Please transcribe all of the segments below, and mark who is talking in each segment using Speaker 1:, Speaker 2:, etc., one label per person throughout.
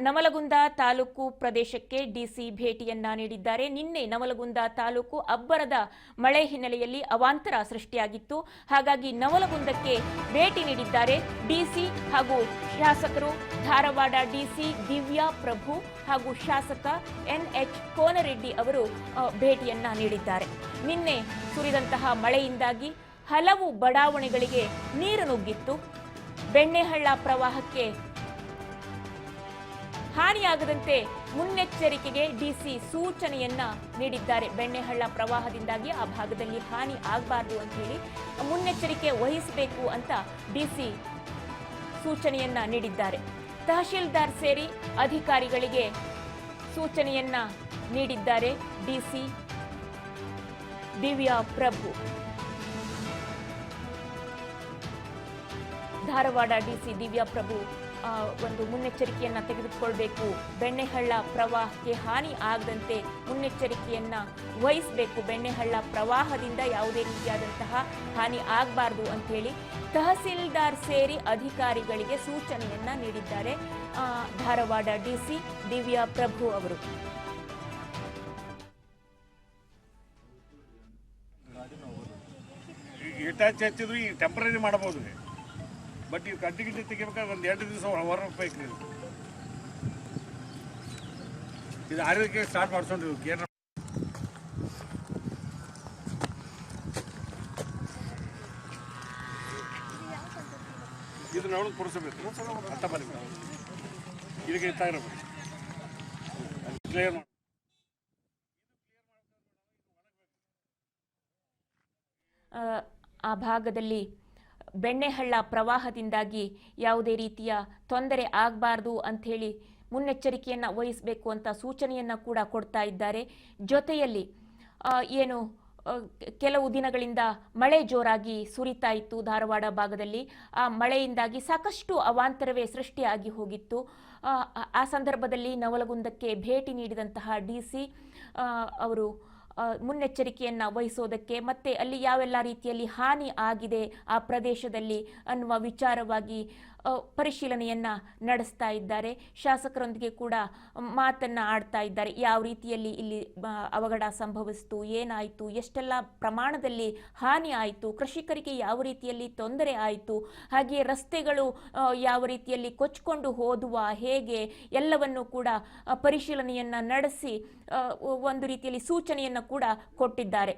Speaker 1: ನವಲಗುಂದ ತಾಲೂಕು ಪ್ರದೇಶಕ್ಕೆ ಡಿಸಿ ಭೇಟಿಯನ್ನ ನೀಡಿದ್ದಾರೆ. ನಿನ್ನೆ ನವಲಗುಂದ ತಾಲೂಕು ಅಬ್ಬರದ ಮಳೆ ಹಿನ್ನೆಲೆಯಲ್ಲಿ ಅವಾಂತರ ಸೃಷ್ಟಿಯಾಗಿತ್ತು. ಹಾಗಾಗಿ ನವಲಗುಂದಕ್ಕೆ ಭೇಟಿ ನೀಡಿದ್ದಾರೆ ಡಿಸಿ ಹಾಗೂ ಶಾಸಕರು. ಧಾರವಾಡ ಡಿಸಿ ದಿವ್ಯಾ ಪ್ರಭು ಹಾಗೂ ಶಾಸಕ ಎನ್ಎಚ್ ಕೋನರೆಡ್ಡಿ ಅವರು ಭೇಟಿಯನ್ನ ನೀಡಿದ್ದಾರೆ. ನಿನ್ನೆ ಸುರಿದಂತಹ ಮಳೆಯಿಂದಾಗಿ ಹಲವು ಬಡಾವಣೆಗಳಿಗೆ ನೀರು ನುಗ್ಗಿತ್ತು. ಬೆಣ್ಣೆಹಳ್ಳ ಪ್ರವಾಹಕ್ಕೆ ಹಾನಿಯಾಗದಂತೆ ಮುನ್ನೆಚ್ಚರಿಕೆಗೆ ಡಿಸಿ ಸೂಚನೆಯನ್ನ ನೀಡಿದ್ದಾರೆ. ಬೆಣ್ಣೆಹಳ್ಳ ಪ್ರವಾಹದಿಂದಾಗಿ ಆ ಭಾಗದಲ್ಲಿ ಹಾನಿ ಆಗಬಾರದು ಅಂತ ಹೇಳಿ ಮುನ್ನೆಚ್ಚರಿಕೆ ವಹಿಸಬೇಕು ಅಂತ ಡಿಸಿ ಸೂಚನೆಯನ್ನ ನೀಡಿದ್ದಾರೆ. ತಹಶೀಲ್ದಾರ್ ಸೇರಿ ಅಧಿಕಾರಿಗಳಿಗೆ ಸೂಚನೆಯನ್ನ ನೀಡಿದ್ದಾರೆ ಡಿಸಿ ದಿವ್ಯಾ ಪ್ರಭು. ಧಾರವಾಡ ಡಿಸಿ ದಿವ್ಯಾ ಪ್ರಭು ಒಂದು ಮುನ್ನೆಚ್ಚರಿಕೆಯನ್ನ ತೆಗೆದುಕೊಳ್ಬೇಕು, ಬೆಣ್ಣೆಹಳ್ಳ ಪ್ರವಾಹಕ್ಕೆ ಹಾನಿ ಆಗದಂತೆ ಮುನ್ನೆಚ್ಚರಿಕೆಯನ್ನ ವಹಿಸಬೇಕು, ಬೆಣ್ಣೆಹಳ್ಳ ಪ್ರವಾಹದಿಂದ ಯಾವುದೇ ರೀತಿಯಾದಂತಹ ಹಾನಿ ಆಗಬಾರದು ಅಂತ ಹೇಳಿ ತಹಸೀಲ್ದಾರ್ ಸೇರಿ ಅಧಿಕಾರಿಗಳಿಗೆ ಸೂಚನೆಯನ್ನ ನೀಡಿದ್ದಾರೆ ಧಾರವಾಡ ಡಿಸಿ ದಿವ್ಯಾ ಪ್ರಭು ಅವರು.
Speaker 2: ಟೆಂಪರರಿ ಮಾಡಬಹುದು, ಬಟ್ ಇವು ಕಡ್ಡಿ ತೆಗಿಬೇಕಾದ್ರೆ ಒಂದು 2 ದಿವಸ ಹೊರಬೇಕು. ಇದು ಆರೋಗ್ಯ ಸ್ಟಾರ್ಟ್ ಮಾಡ್ಸೋಣ್ರಿ. ಕೇರ್ ಇದು ನಾವು ಕೊಡಿಸಬೇಕು ಅಂತ ಬರೀ ಇದಕ್ಕೆ ಇತ್ತಾಗಿರಬೇಕು. ಕ್ಲಿಯರ್ ಮಾಡಿ
Speaker 1: ಆ ಭಾಗದಲ್ಲಿ ಬೆಣ್ಣೆಹಳ್ಳ ಪ್ರವಾಹದಿಂದಾಗಿ ಯಾವುದೇ ರೀತಿಯ ತೊಂದರೆ ಆಗಬಾರ್ದು ಅಂಥೇಳಿ ಮುನ್ನೆಚ್ಚರಿಕೆಯನ್ನು ವಹಿಸಬೇಕು ಅಂತ ಸೂಚನೆಯನ್ನು ಕೂಡ ಕೊಡ್ತಾ ಇದ್ದಾರೆ. ಜೊತೆಯಲ್ಲಿ ಏನು ಕೆಲವು ದಿನಗಳಿಂದ ಮಳೆ ಜೋರಾಗಿ ಸುರಿತಾ ಇತ್ತು ಧಾರವಾಡ ಭಾಗದಲ್ಲಿ. ಆ ಮಳೆಯಿಂದಾಗಿ ಸಾಕಷ್ಟು ಅವಾಂತರವೇ ಸೃಷ್ಟಿಯಾಗಿ ಹೋಗಿತ್ತು. ಆ ಸಂದರ್ಭದಲ್ಲಿ ನವಲಗುಂದಕ್ಕೆ ಭೇಟಿ ನೀಡಿದಂತಹ ಡಿಸಿ ಅವರು ಮುನ್ನೆಚ್ಚರಿಕೆಯನ್ನ ವಹಿಸೋದಕ್ಕೆ ಮತ್ತೆ ಅಲ್ಲಿ ಯಾವೆಲ್ಲ ರೀತಿಯಲ್ಲಿ ಹಾನಿ ಆಗಿದೆ ಆ ಪ್ರದೇಶದಲ್ಲಿ ಅನ್ನುವ ವಿಚಾರವಾಗಿ ಪರಿಶೀಲನೆಯನ್ನ ನಡೆಸ್ತಾ ಇದ್ದಾರೆ. ಶಾಸಕರೊಂದಿಗೆ ಕೂಡ ಮಾತನ್ನ ಆಡ್ತಾ ಇದ್ದಾರೆ. ಯಾವ ರೀತಿಯಲ್ಲಿ ಇಲ್ಲಿ ಅವಘಡ ಸಂಭವಿಸಿತು, ಏನಾಯಿತು, ಎಷ್ಟೆಲ್ಲ ಪ್ರಮಾಣದಲ್ಲಿ ಹಾನಿ ಆಯಿತು, ಕೃಷಿಕರಿಗೆ ಯಾವ ರೀತಿಯಲ್ಲಿ ತೊಂದರೆ ಆಯಿತು, ಹಾಗೆಯೇ ರಸ್ತೆಗಳು ಯಾವ ರೀತಿಯಲ್ಲಿ ಕೊಚ್ಕೊಂಡು ಹೋದುವ, ಹೇಗೆ ಎಲ್ಲವನ್ನು ಕೂಡ ಪರಿಶೀಲನೆಯನ್ನ ನಡೆಸಿ ಒಂದು ರೀತಿಯಲ್ಲಿ ಸೂಚನೆಯನ್ನ ಕೂಡ ಕೊಟ್ಟಿದ್ದಾರೆ.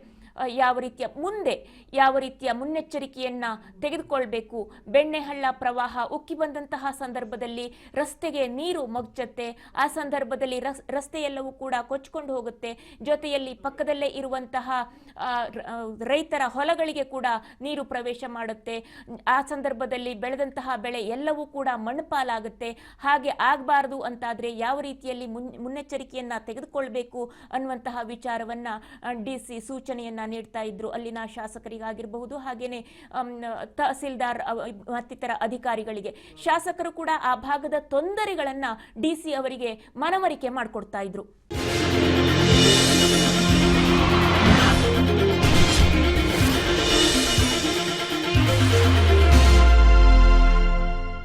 Speaker 1: ಯಾವ ರೀತಿಯ ಮುನ್ನೆಚ್ಚರಿಕೆಯನ್ನ ತೆಗೆದುಕೊಳ್ಬೇಕು. ಬೆಣ್ಣೆಹಳ್ಳ ಪ್ರವಾಹ ಉಕ್ಕಿ ಬಂದಂತಹ ಸಂದರ್ಭದಲ್ಲಿ ರಸ್ತೆಗೆ ನೀರು ಮಗ್ಚತ್ತೆ. ಆ ಸಂದರ್ಭದಲ್ಲಿ ರಸ್ತೆಯೆಲ್ಲವೂ ಕೂಡ ಕೊಚ್ಕೊಂಡು ಹೋಗುತ್ತೆ. ಜೊತೆಯಲ್ಲಿ ಪಕ್ಕದಲ್ಲೇ ಇರುವಂತಹ ರೈತರ ಹೊಲಗಳಿಗೆ ಕೂಡ ನೀರು ಪ್ರವೇಶ ಮಾಡುತ್ತೆ. ಆ ಸಂದರ್ಭದಲ್ಲಿ ಬೆಳೆದಂತಹ ಬೆಳೆ ಎಲ್ಲವೂ ಕೂಡ ಮಣ್ಣುಪಾಲಾಗುತ್ತೆ. ಹಾಗೆ ಆಗಬಾರದು ಅಂತಾದ್ರೆ ಯಾವ ರೀತಿಯಲ್ಲಿ ಮುನ್ನೆಚ್ಚರಿಕೆಯನ್ನ ತೆಗೆದುಕೊಳ್ಬೇಕು ಅನ್ನುವಂತಹ ವಿಚಾರವನ್ನ ಡಿಸಿ ಸೂಚನೆಯನ್ನ ನೀಡ್ತಾ ಇದ್ರು ಅಲ್ಲಿನ ಶಾಸಕರಿಗಾಗಿರಬಹುದು, ಹಾಗೇನೆ ತಹಸೀಲ್ದಾರ್ ಮತ್ತಿತರ ಅಧಿಕಾರಿಗಳಿಗೆ. ಶಾಸಕರು ಕೂಡ ಆ ಭಾಗದ ತೊಂದರೆಗಳನ್ನ ಡಿಸಿ ಅವರಿಗೆ ಮನವರಿಕೆ ಮಾಡಿಕೊಡ್ತಾ ಇದ್ರು.